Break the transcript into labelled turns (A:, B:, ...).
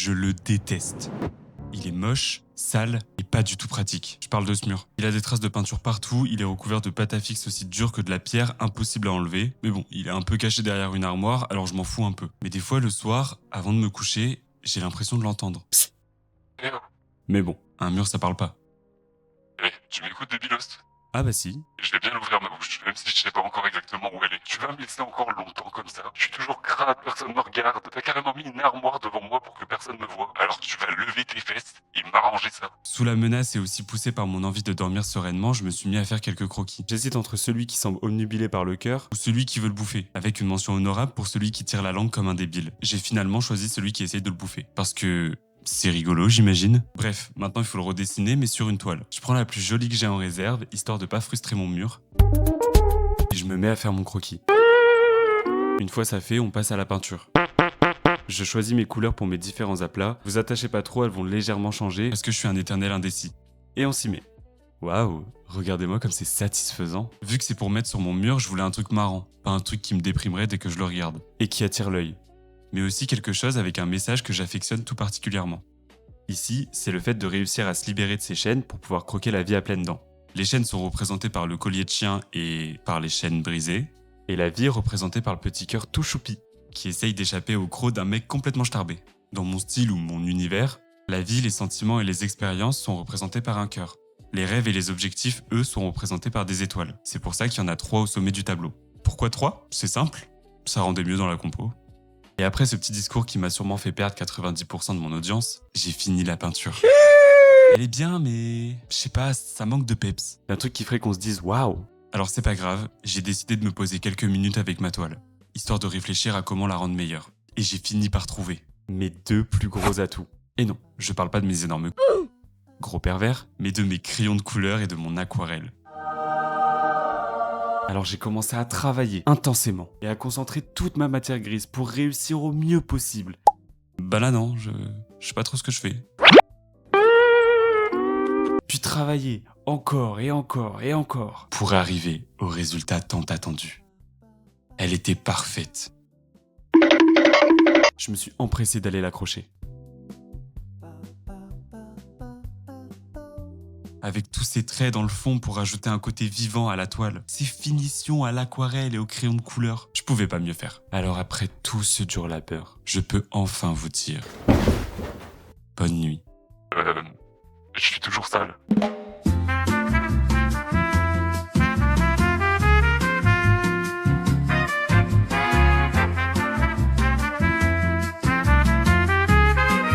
A: Je le déteste. Il est moche, sale et pas du tout pratique. Je parle de ce mur. Il a des traces de peinture partout, il est recouvert de pâte à fixe aussi dure que de la pierre, impossible à enlever. Mais bon, il est un peu caché derrière une armoire, alors je m'en fous un peu. Mais des fois, le soir, avant de me coucher, j'ai l'impression de l'entendre. Psst. Mais bon, un mur ça parle pas.
B: Tu m'écoutes, débilost?
A: Ah bah si.
B: Je vais bien ouvrir ma bouche, même si je sais pas encore exactement où elle est. Tu vas me laisser encore longtemps comme ça. Je suis toujours crade, personne me regarde. T'as carrément mis une armoire devant moi pour que personne me voie. Alors tu vas lever tes fesses et m'arranger ça.
A: Sous la menace et aussi poussé par mon envie de dormir sereinement, je me suis mis à faire quelques croquis. J'hésite entre celui qui semble omnubilé par le cœur ou celui qui veut le bouffer, avec une mention honorable pour celui qui tire la langue comme un débile. J'ai finalement choisi celui qui essaye de le bouffer. Parce que... c'est rigolo, j'imagine. Bref, maintenant il faut le redessiner, mais sur une toile. Je prends la plus jolie que j'ai en réserve, histoire de pas frustrer mon mur. Et je me mets à faire mon croquis. Une fois ça fait, on passe à la peinture. Je choisis mes couleurs pour mes différents aplats. Vous attachez pas trop, elles vont légèrement changer, parce que je suis un éternel indécis. Et on s'y met. Waouh, regardez-moi comme c'est satisfaisant. Vu que c'est pour mettre sur mon mur, je voulais un truc marrant, pas un truc qui me déprimerait dès que je le regarde. Et qui attire l'œil. Mais aussi quelque chose avec un message que j'affectionne tout particulièrement. Ici, c'est le fait de réussir à se libérer de ses chaînes pour pouvoir croquer la vie à pleines dents. Les chaînes sont représentées par le collier de chien et par les chaînes brisées, et la vie est représentée par le petit cœur tout choupi, qui essaye d'échapper au croc d'un mec complètement starbé. Dans mon style ou mon univers, la vie, les sentiments et les expériences sont représentés par un cœur. Les rêves et les objectifs, eux, sont représentés par des étoiles. C'est pour ça qu'il y en a 3 au sommet du tableau. Pourquoi 3 ? C'est simple, ça rendait mieux dans la compo. Et après ce petit discours qui m'a sûrement fait perdre 90% de mon audience, j'ai fini la peinture. Elle est bien, mais je sais pas, ça manque de peps. Un truc qui ferait qu'on se dise waouh. Alors c'est pas grave, j'ai décidé de me poser quelques minutes avec ma toile, histoire de réfléchir à comment la rendre meilleure. Et j'ai fini par trouver mes 2 plus gros atouts. Et non, je parle pas de mes énormes gros pervers, mais de mes crayons de couleur et de mon aquarelle. Alors j'ai commencé à travailler intensément et à concentrer toute ma matière grise pour réussir au mieux possible. Bah là non, je sais pas trop ce que je fais. Puis travailler encore et encore et encore pour arriver au résultat tant attendu. Elle était parfaite. Je me suis empressé d'aller l'accrocher. Avec tous ces traits dans le fond pour ajouter un côté vivant à la toile, ces finitions à l'aquarelle et au crayon de couleur, je pouvais pas mieux faire. Alors après tout ce dur labeur, je peux enfin vous dire bonne nuit.